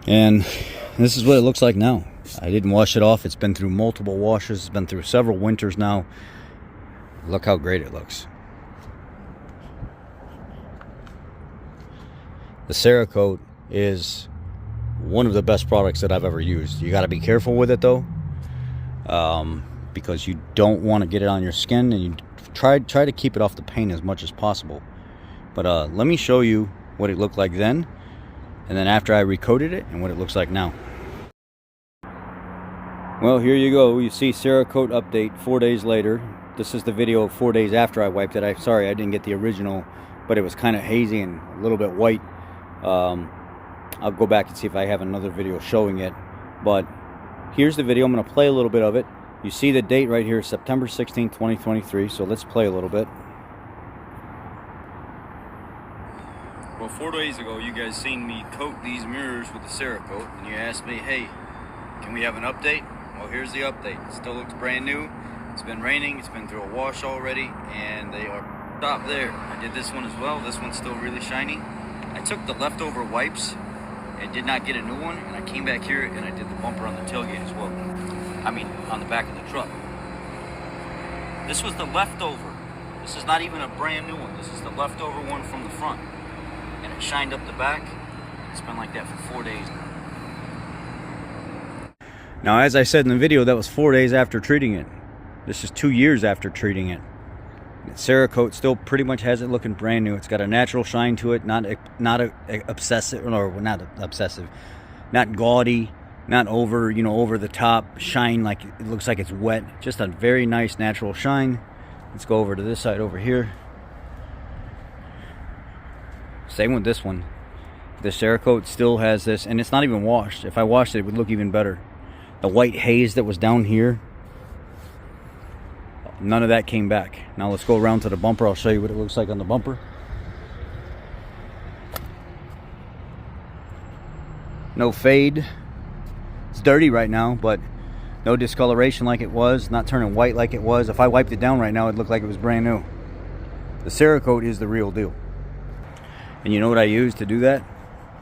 And this is what it looks like now. I didn't wash it off. It's been through multiple washes. It's been through several winters now. Look how great it looks. The Cerakote is one of the best products that I've ever used. You got to be careful with it though, because you don't want to get it on your skin, and you try to keep it off the paint as much as possible. But let me show you what it looked like then, and then after I recoated it, and what it looks like now. Well, here you go. You see Cerakote update 4 days later. This is the video 4 days after I wiped it. Sorry I didn't get the original, but it was kind of hazy and a little bit white. I'll go back and see if I have another video showing it. But here's the video. I'm going to play a little bit of it. You see the date right here, September 16, 2023. So let's play a little bit. Well, 4 days ago, you guys seen me coat these mirrors with the Cerakote, and you asked me, hey, can we have an update? Well, here's the update. It still looks brand new. It's been raining. It's been through a wash already, and they are stopped there. I did this one as well. This one's still really shiny. I took the leftover wipes and did not get a new one, and I came back here and I did the bumper on the tailgate as well. I mean, on the back of the truck. This was the leftover. This is not even a brand new one. This is the leftover one from the front. And it shined up the back. It's been like that for 4 days. Now, as I said in the video, that was 4 days after treating it. This is 2 years after treating it. Cerakote still pretty much has it looking brand new. It's got a natural shine to it, not obsessive, or not obsessive, not gaudy, not over, over the top shine like it looks like it's wet. Just a very nice natural shine. Let's go over to this side over here. Same with this one. The Cerakote still has this, and it's not even washed. If I washed it, it would look even better. The white haze that was down here, none of that came back. Now let's go around to the bumper. I'll show you what it looks like on the bumper. No fade. It's dirty right now, but no discoloration like it was. Not turning white like it was. If I wiped it down right now, it'd look like it was brand new. The Cerakote is the real deal. And you know what I used to do that?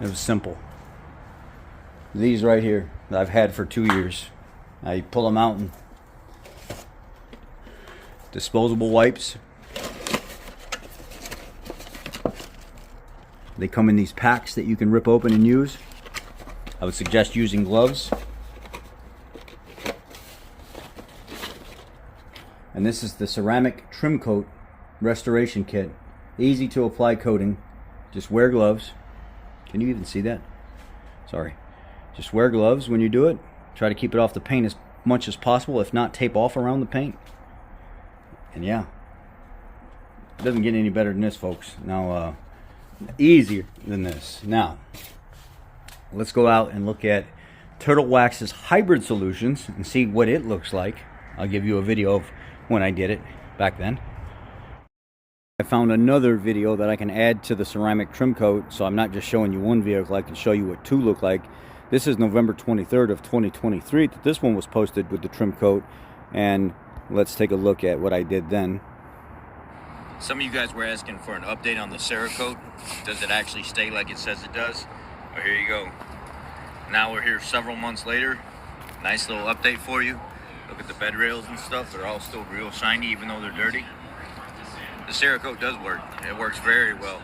It was simple. These right here that I've had for 2 years. I pull them out and disposable wipes. They come in these packs that you can rip open and use. I would suggest using gloves. And this is the ceramic trim coat restoration kit. Easy to apply coating. Just wear gloves. Can you even see that? Sorry. Just wear gloves when you do it. Try to keep it off the paint as much as possible. If not, tape off around the paint. And yeah, it doesn't get any better than this, folks. Now, easier than this. Now, let's go out and look at Turtle Wax's hybrid solutions and see what it looks like. I'll give you a video of when I did it back then. I found another video that I can add to the ceramic trim coat, so I'm not just showing you one vehicle. I can show you what two look like. This is November 23rd of 2023. This one was posted with the trim coat, and let's take a look at what I did then. Some of you guys were asking for an update on the Cerakote. Does it actually stay like it says it does? Well, here you go. Now we're here several months later. Nice little update for you. Look at the bed rails and stuff. They're all still real shiny even though they're dirty. The Cerakote does work. It works very well.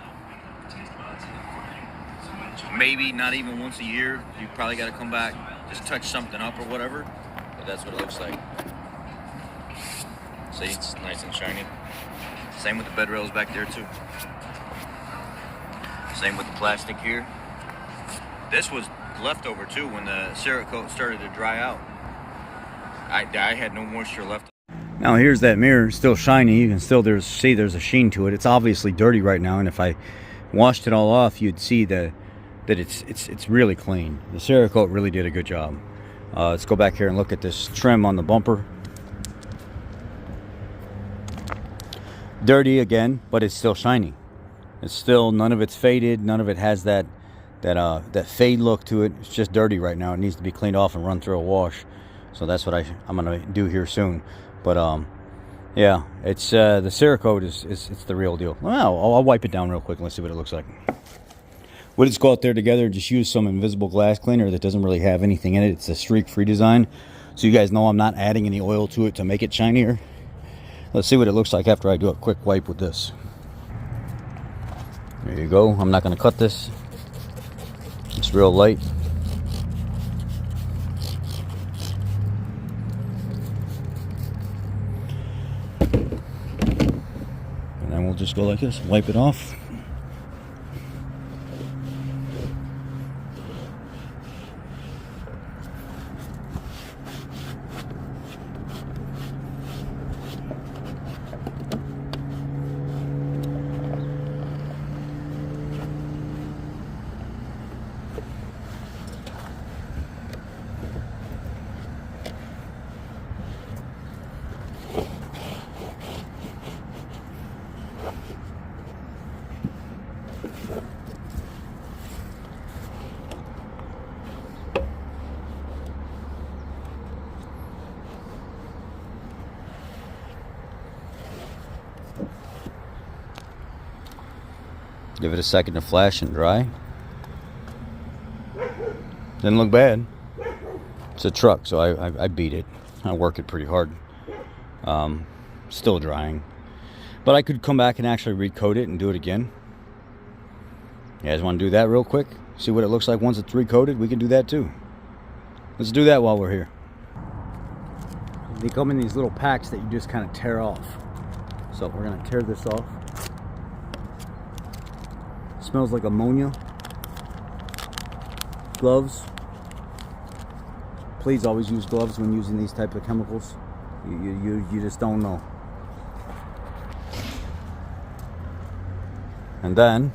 Maybe not even once a year. You probably got to come back, just touch something up or whatever. But that's what it looks like. See, it's nice and shiny. Same with the bed rails back there too. Same with the plastic here. This was leftover too when the Cerakote started to dry out. I had no moisture left. Now here's that mirror, still shiny. You can still see there's a sheen to it. It's obviously dirty right now, and if I washed it all off, you'd see that it's really clean. The Cerakote really did a good job. Let's go back here and look at this trim on the bumper. Dirty again, but it's still shiny. It's still, none of it's faded. None of it has that fade look to it. It's just dirty right now. It needs to be cleaned off and run through a wash. So that's what I'm gonna do here soon. But yeah, it's the Cerakote is the real deal. Well, I'll wipe it down real quick and let's see what it looks like. We'll just go out there together and just use some invisible glass cleaner that doesn't really have anything in it. It's a streak-free design. So you guys know I'm not adding any oil to it to make it shinier. Let's see what it looks like after I do a quick wipe with this. There you go. I'm not going to cut this. It's real light. And then we'll just go like this, wipe it off. Give it a second to flash and dry. Didn't look bad. It's a truck, so I beat it. I work it pretty hard. Still drying. But I could come back and actually recoat it and do it again. You guys want to do that real quick? See what it looks like once it's recoated? We can do that too. Let's do that while we're here. They come in these little packs that you just kind of tear off. So we're going to tear this off. Smells like ammonia. Gloves. Please always use gloves when using these type of chemicals. You just don't know. And then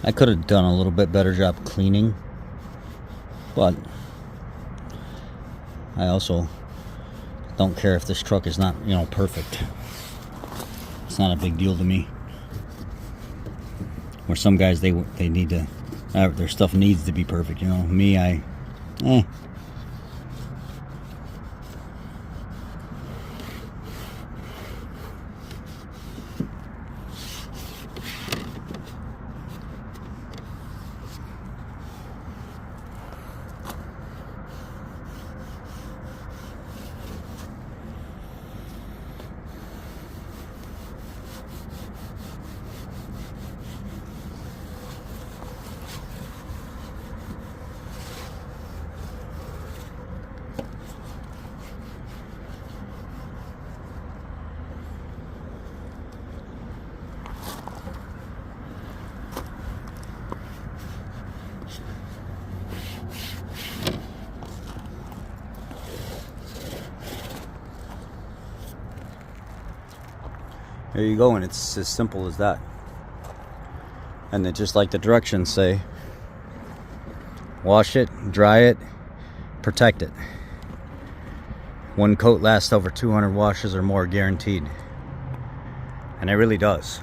I could have done a little bit better job cleaning, but I also don't care if this truck is not, perfect. It's not a big deal to me. Where some guys, they need to, their stuff needs to be perfect, Me, There you go, and it's as simple as that. And it's just like the directions say, wash it, dry it, protect it. One coat lasts over 200 washes or more, guaranteed. And it really does.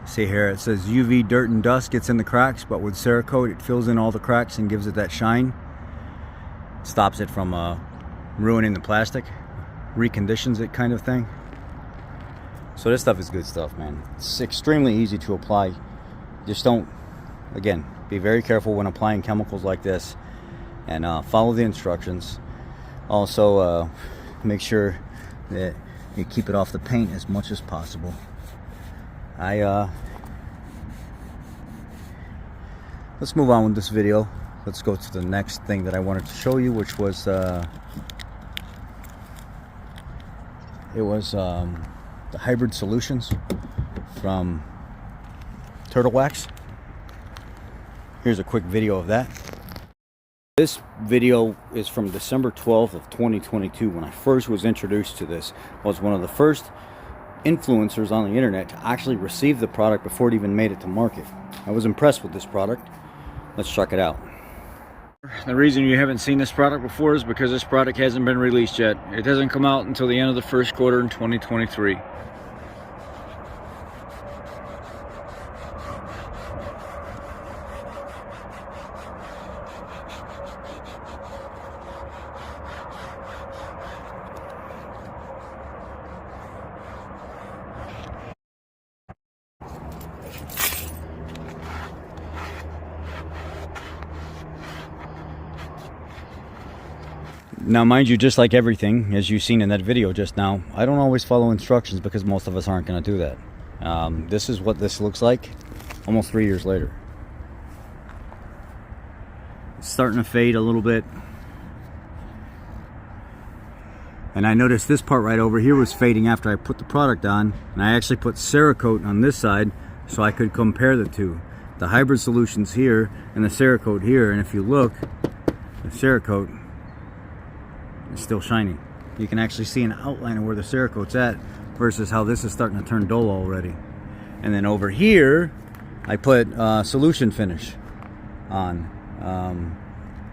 See here, it says UV dirt and dust gets in the cracks, but with Cerakote it fills in all the cracks and gives it that shine. Stops it from ruining the plastic, reconditions it, kind of thing. So this stuff is good stuff, man. It's extremely easy to apply. Just don't, again, be very careful when applying chemicals like this, and follow the instructions. Also, make sure that you keep it off the paint as much as possible. let's move on with this video. Let's go to the next thing that I wanted to show you, which was the hybrid solutions from Turtle Wax. Here's a quick video of that. This video is from December 12th of 2022. When I first was introduced to this, I was one of the first influencers on the internet to actually receive the product before it even made it to market. I was impressed with this product. Let's check it out. The reason you haven't seen this product before is because this product hasn't been released yet. It doesn't come out until the end of the first quarter in 2023. Now, mind you, just like everything, as you've seen in that video just now, I don't always follow instructions because most of us aren't going to do that. This is what this looks like almost 3 years later. It's starting to fade a little bit. And I noticed this part right over here was fading after I put the product on. And I actually put Cerakote on this side so I could compare the two. The hybrid solutions here and the Cerakote here. And if you look, the Cerakote is still shining. You can actually see an outline of where the Cerakote's at versus how this is starting to turn dull already. And then over here I put Silution finish on.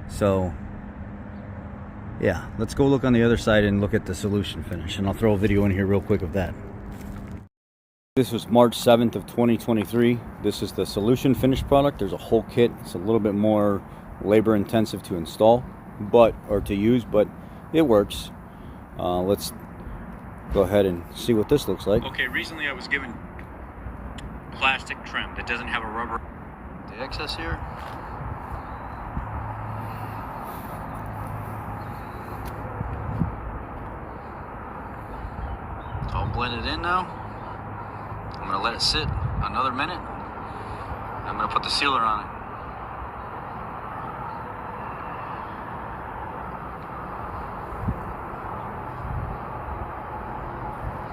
So yeah, let's go look on the other side and look at the Silution finish, and I'll throw a video in here real quick of that. This was March 7th of 2023. This is the Silution finish product. There's a whole kit. It's a little bit more labor intensive to install or to use, but it works. Let's go ahead and see what this looks like. Okay, recently I was given plastic trim that doesn't have a rubber. The excess here. It's all blended in now. I'm gonna let it sit another minute. I'm gonna put the sealer on it.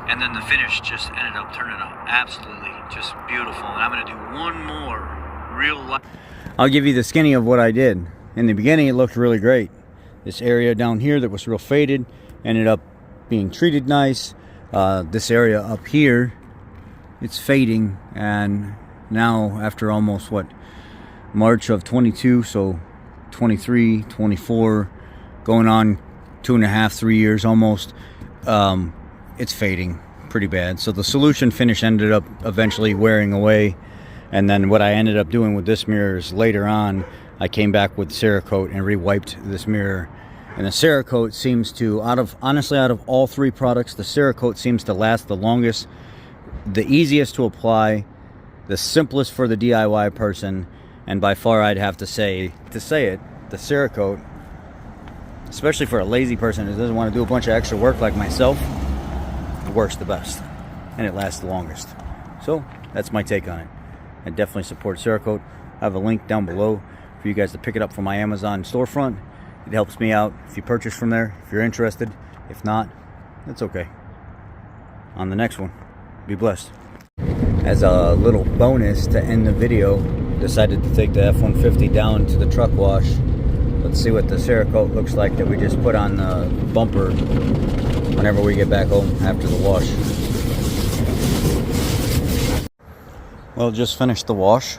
And then the finish just ended up turning out absolutely just beautiful. And I'm going to do one more real life. I'll give you the skinny of what I did. In the beginning, it looked really great. This area down here that was real faded ended up being treated nice. This area up here, it's fading. And now, after almost, March of 22, so 23, 24, going on 2.5, 3 years almost, it's fading pretty bad. So the Silution finish ended up eventually wearing away, and then what I ended up doing with this mirror is later on I came back with Cerakote and re-wiped this mirror. And the Cerakote seems to, honestly out of all three products, the Cerakote seems to last the longest, the easiest to apply, the simplest for the DIY person, and by far I'd have to say the Cerakote, especially for a lazy person who doesn't want to do a bunch of extra work like myself, works the best and it lasts the longest. So that's my take on it. I definitely support Cerakote. I have a link down below for you guys to pick it up from my Amazon storefront. It helps me out if you purchase from there, if you're interested. If not, that's okay. On the next one, be blessed. As a little bonus to end the video, decided to take the F-150 down to the truck wash. Let's see what the Cerakote looks like that we just put on the bumper whenever we get back home after the wash. Well, just finished the wash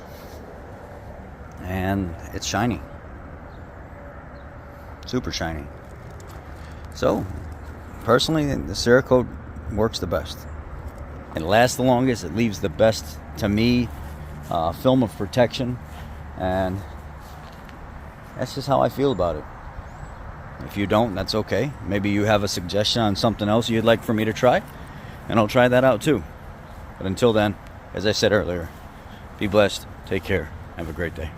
and it's shiny. Super shiny. So, personally, the Cerakote works the best. It lasts the longest, it leaves the best, to me, film of protection, and that's just how I feel about it. If you don't, that's okay. Maybe you have a suggestion on something else you'd like for me to try, and I'll try that out too. But until then, as I said earlier, be blessed, take care, have a great day.